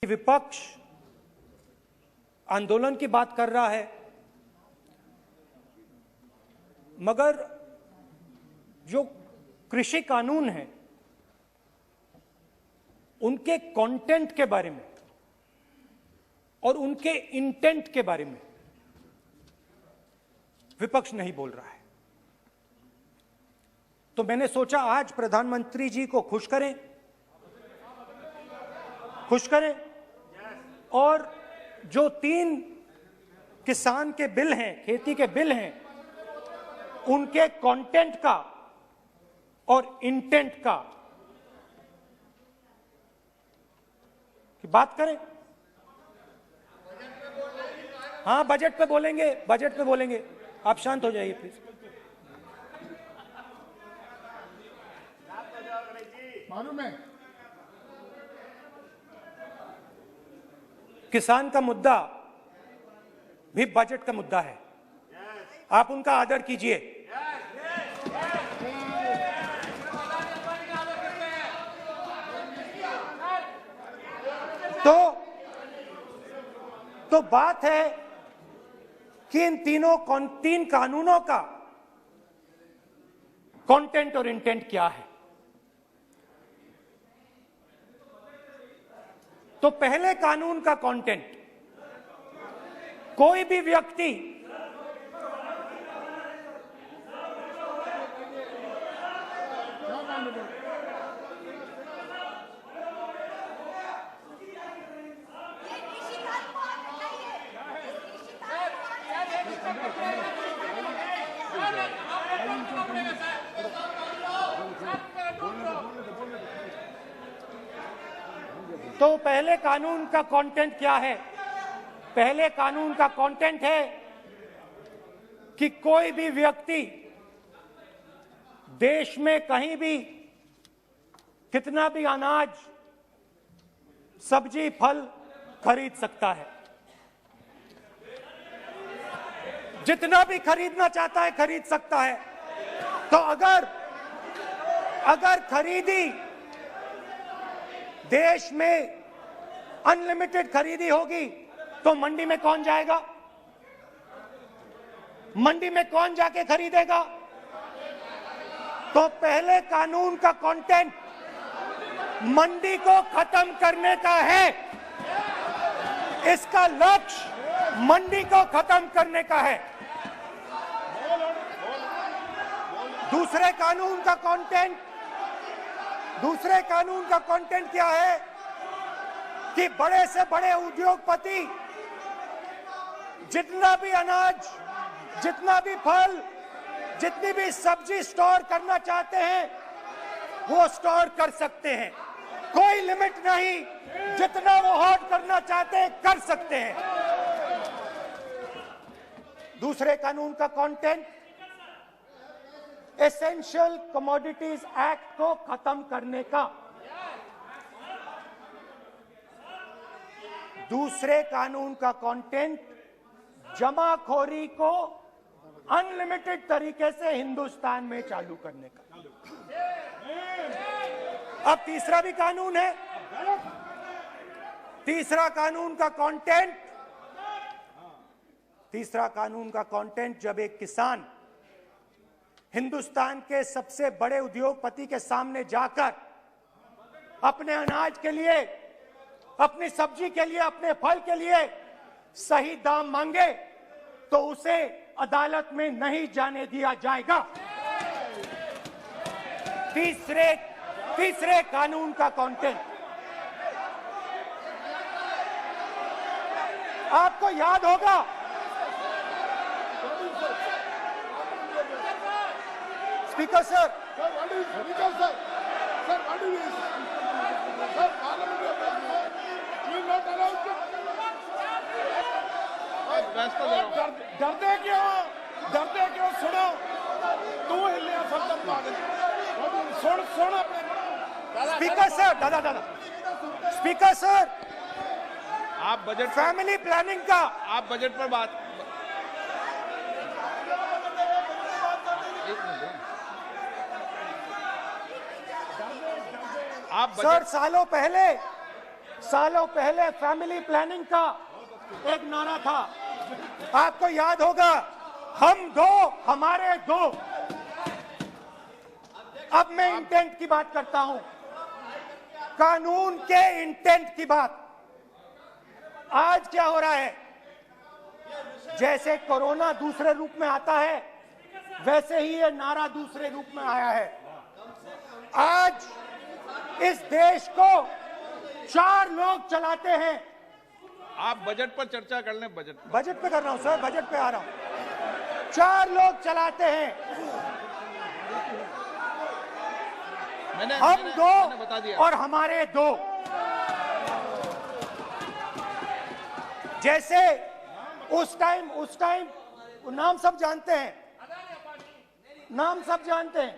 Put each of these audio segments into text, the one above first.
विपक्ष आंदोलन की बात कर रहा है, मगर जो कृषि कानून है उनके कंटेंट के बारे में और उनके इंटेंट के बारे में विपक्ष नहीं बोल रहा है। तो मैंने सोचा आज प्रधानमंत्री जी को खुश करें और जो 3 किसान के बिल हैं, खेती के बिल हैं, उनके कंटेंट का और इंटेंट का की बात करें। हाँ, बजट पे बोलेंगे। आप शांत हो जाइए प्लीज। मालूम है किसान का मुद्दा भी बजट का मुद्दा है, आप उनका आदर कीजिए। तो बात है कि इन 3 कानूनों का कंटेंट और इंटेंट क्या है। तो पहले कानून का कंटेंट, कोई भी व्यक्ति तो पहले कानून का कंटेंट क्या है? पहले कानून का कंटेंट है कि कोई भी व्यक्ति देश में कहीं भी कितना भी अनाज, सब्जी, फल खरीद सकता है, जितना भी खरीदना चाहता है खरीद सकता है। तो अगर खरीदी देश में अनलिमिटेड खरीदी होगी तो मंडी में कौन जाएगा? मंडी में कौन जाके खरीदेगा? तो पहले कानून का कंटेंट मंडी को खत्म करने का है। इसका लक्ष्य मंडी को खत्म करने का है। दूसरे कानून का कंटेंट क्या है कि बड़े से बड़े उद्योगपति जितना भी अनाज, जितना भी फल, जितनी भी सब्जी स्टोर करना चाहते हैं वो स्टोर कर सकते हैं, कोई लिमिट नहीं, जितना वो होल्ड करना चाहते हैं कर सकते हैं। दूसरे कानून का कंटेंट एसेंशियल कमोडिटीज एक्ट को खत्म करने का। दूसरे कानून का कंटेंट जमाखोरी को अनलिमिटेड तरीके से हिंदुस्तान में चालू करने का। अब तीसरा भी कानून है। तीसरा कानून का कंटेंट जब एक किसान हिंदुस्तान के सबसे बड़े उद्योगपति के सामने जाकर अपने अनाज के लिए, अपनी सब्जी के लिए, अपने फल के लिए सही दाम मांगे तो उसे अदालत में नहीं जाने दिया जाएगा। तीसरे कानून का कंटेंट आपको याद होगा, स्पीकर सर, डरते क्यों? सुनो, तू हिलिया सब सुन अपने स्पीकर सर, दादा स्पीकर सर, आप बजट, फैमिली प्लानिंग का, आप बजट पर बात, सर, सालों पहले सालों पहले फैमिली प्लानिंग का एक नारा था, आपको याद होगा, हम दो हमारे दो। अब मैं इंटेंट की बात करता हूं, कानून के इंटेंट की बात। आज क्या हो रहा है, जैसे कोरोना दूसरे रूप में आता है, वैसे ही ये नारा दूसरे रूप में आया है। आज इस देश को 4 लोग चलाते हैं। आप बजट पर चर्चा कर लें। बजट पे कर रहा हूं सर, बजट पे आ रहा हूं। 4 लोग चलाते हैं, हम दो बता दिया। और हमारे दो। जैसे उस टाइम नाम सब जानते हैं, नाम सब जानते हैं।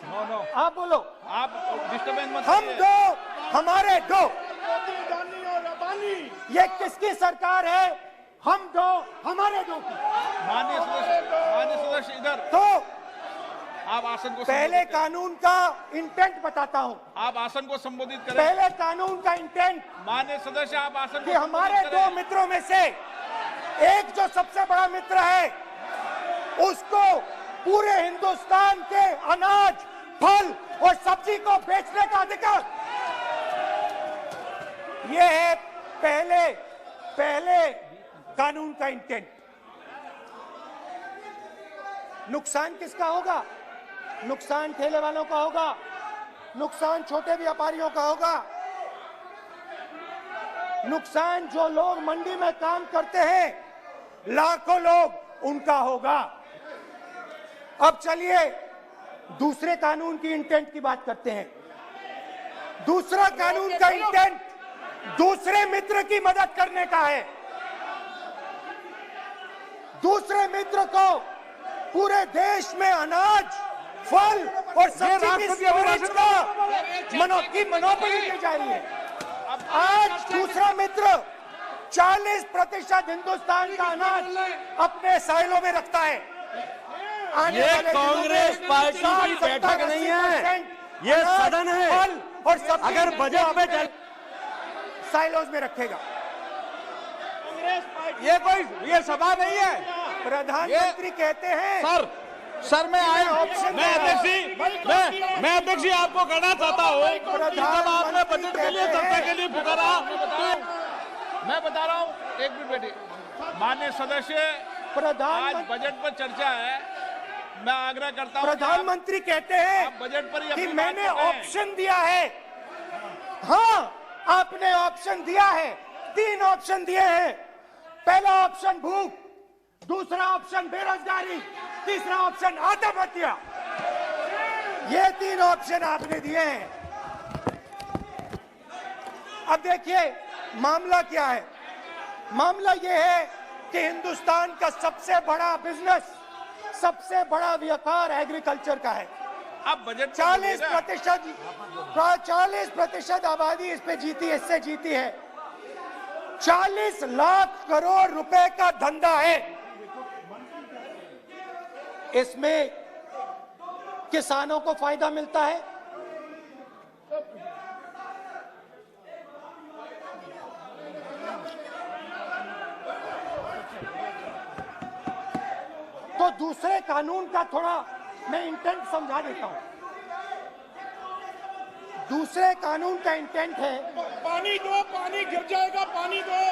नो आप बोलो, आप डिस्टर्बेंस मत हम करिए। दो हमारे दो। ये किसकी सरकार है? हम दो हमारे दो की। माननीय सदस्य इधर। तो आप आसन को पहले संबोधित करें। कानून का इंटेंट बताता हूं। आप आसन को संबोधित करें। पहले कानून का इंटेंट माननीय सदस्य, आप आसन कि को हमारे संबोधित दो करें। मित्रों में से एक जो सबसे बड़ा मित्र है, उसको पूरे हिंदुस्तान के अनाज, फल और सब्जी को बेचने का अधिकार। यह है पहले कानून का इंटेंट। नुकसान किसका होगा? नुकसान ठेले वालों का होगा, नुकसान छोटे व्यापारियों का होगा, नुकसान जो लोग मंडी में काम करते हैं, लाखों लोग, उनका होगा। अब चलिए दूसरे कानून की इंटेंट की बात करते हैं। दूसरा कानून का इंटेंट दूसरे मित्र की मदद करने का है। दूसरे मित्र को पूरे देश में अनाज, फल और सब्जी की स्टोरेज की मोनोपोली दी जा रही है। आज दूसरा मित्र 40% हिंदुस्तान का अनाज अपने साइलों में रखता है। ये कांग्रेस पार्टी की बैठक नहीं है, ये सदन है। फल और सब्जी अगर बजट पे चल साइलोज में रखेगा। ये सभा नहीं है। प्रधानमंत्री कहते हैं सर मैं अध्यक्ष जी आपको कहना चाहता हूँ कि जब आपने बजट के लिए चर्चा के लिए पुकारा तो मैं बता रहा हूँ, एक मिनट बैठिए। माननीय सदस्य, आज बजट पर चर्चा है। मैं आग्रह करता हूँ, प्रधानमंत्री कहते हैं आप बजट पर ही कि अपनी बात मैंने करते हैं। ऑप्शन दिया है। हाँ, आपने ऑप्शन दिया है। 3 ऑप्शन दिए हैं। पहला ऑप्शन भूख, दूसरा ऑप्शन बेरोजगारी, तीसरा ऑप्शन आत्महत्या। ये 3 ऑप्शन आपने दिए हैं। अब देखिए मामला क्या है। मामला यह है कि हिंदुस्तान का सबसे बड़ा बिजनेस, सबसे बड़ा व्यापार एग्रीकल्चर का है। अब बजट 40% आबादी इस पे जीती है, इससे जीती है। 40 लाख करोड़ रुपए का धंधा है। इसमें किसानों को फायदा मिलता है, तो दूसरे कानून का थोड़ा मैं इंटेंट समझा देता हूं। दूसरे कानून का इंटेंट है, पानी दो, पानी गिर जाएगा, पानी दो।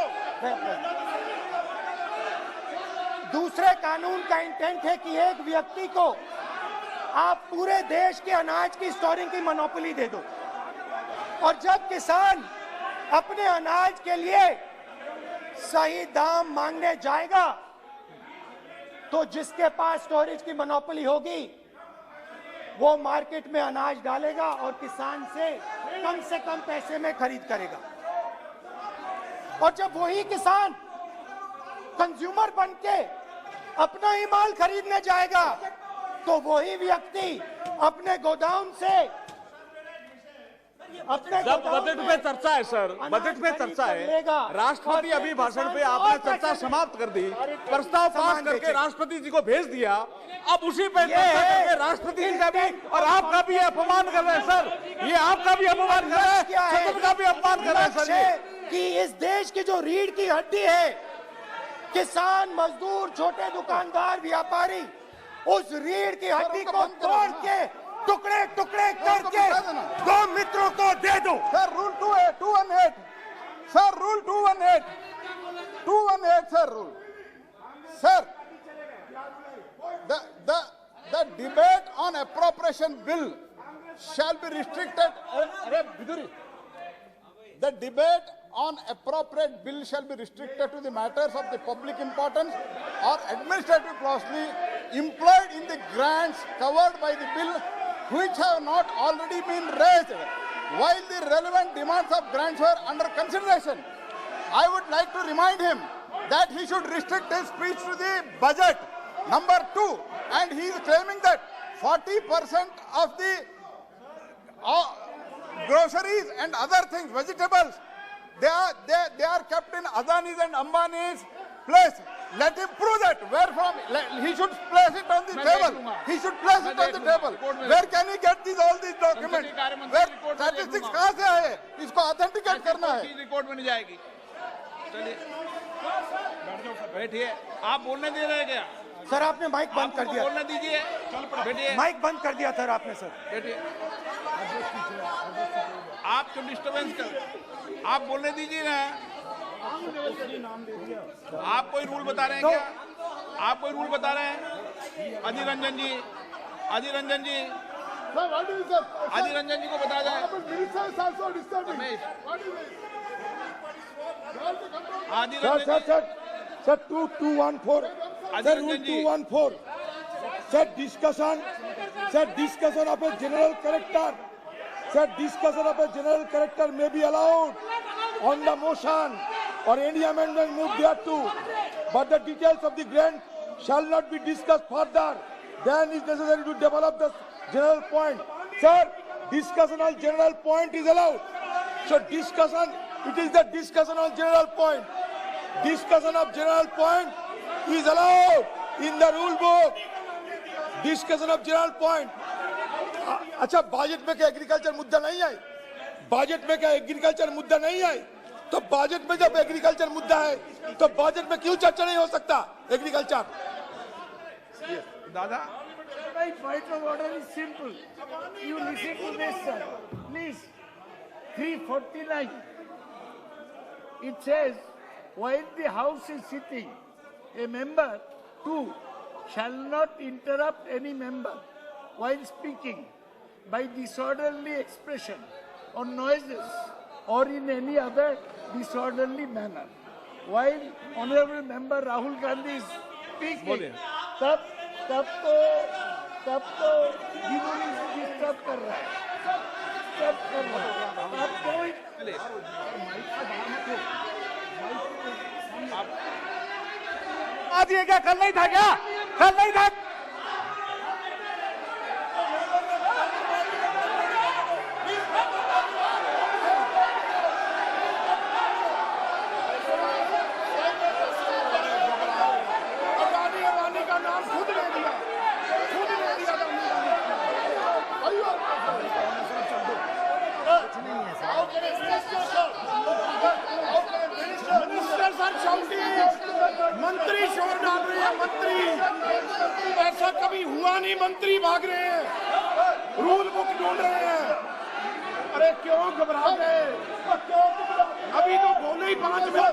दूसरे कानून का इंटेंट है कि एक व्यक्ति को आप पूरे देश के अनाज की स्टोरिंग की मोनोपोली दे दो, और जब किसान अपने अनाज के लिए सही दाम मांगने जाएगा तो जिसके पास स्टोरेज की मोनोपोली होगी वो मार्केट में अनाज डालेगा और किसान से कम पैसे में खरीद करेगा। और जब वही किसान कंज्यूमर बन के अपना ही माल खरीदने जाएगा तो वही व्यक्ति अपने गोदाम से अपने जब बजट पे चर्चा है सर, बजट पे चर्चा है, राष्ट्रपति अभी भाषण पे आपने चर्चा समाप्त कर दी, प्रस्ताव पास करके राष्ट्रपति जी को भेज दिया, अब उसी पे चर्चा करके राष्ट्रपति जी का भी और आपका भी अपमान कर रहे हैं सर, ये आपका भी अपमान कर रहे हैं, सदन का भी अपमान कर रहे हैं सर ये। कि इस देश की जो रीढ़ की हड्डी है, किसान, मजदूर, छोटे दुकानदार, व्यापारी, उस रीढ़ की हड्डी को तोड़ के टुकड़े टुकड़े करके दो मित्रों को दे दो। Sir rule 218 sir rule 218 sir rule sir the debate on appropriation bill shall be restricted. The debate on appropriate bill shall be restricted to the matters of the public importance or administrative clausely employed in the grants covered by the bill which have not already been raised while the relevant demands of grants were under consideration. I would like to remind him that he should restrict his speech to the budget. Number 2, and he is claiming that 40% of the groceries and other things, vegetables, they are kept in Adani's and Ambani's place. Let him prove that. Where from? He should place it on the table. He should place it on the table. Where can he get all these documents? Where statistics कहाँ से आए? इसको authenticate करना है. Record में नहीं जाएगी. चलिए बैठिए. आप बोलने दे रहे क्या? सर आपने माइक बंद कर दिया. बोलने दीजिए. बैठिए. माइक बंद कर दिया सर आपने. सर बैठिए. आप क्यों डिस्टर्बेंस कर? आप बोलने दीजिए ना. आप कोई रूल बता रहे हैं क्या? आप कोई रूल बता रहे हैं? अधीर रंजन जी, अधीर रंजन जी, अधीर रंजन जी को बता जाए. अधीर रंजन जी. Sir, 214. Sir, rule 214. Sir, discussion of a general character. Sir, discussion of a general character may be allowed on the motion or any amendment moved thereto, but the details of the grant shall not be discussed further than is necessary to develop the general point. Sir, discussion on general point is allowed. So discussion, it is the discussion on general point. Discussion of general point is allowed in the rule book. Discussion of general point. अच्छा budget में क्या agriculture मुद्दा नहीं है? Budget में क्या agriculture मुद्दा नहीं है? तो बजट में जब एग्रीकल्चर मुद्दा है तो बजट में क्यों चर्चा नहीं हो सकता एग्रीकल्चर? दादा, My point of order is simple. You listen to this, sir. Please. 349. It says, while the House is sitting, a member, 2, shall not interrupt any member while speaking by disorderly expression or noises or in any other disorderly manner. While Honorable Member Rahul Gandhi is speaking, तब तो विनोदी disturb कर रहा है. अब कोई आज ये क्या कल नहीं था क्या? कल नहीं था. अडानी का नाम खुद ले दिया. मंत्री शोर डाल रहे हैं. मंत्री ऐसा कभी हुआ नहीं. मंत्री भाग रहे हैं, रूल बुक ढूंढ रहे हैं. अरे क्यों घबरा गए? अभी तो बोले ही 5 मिनट.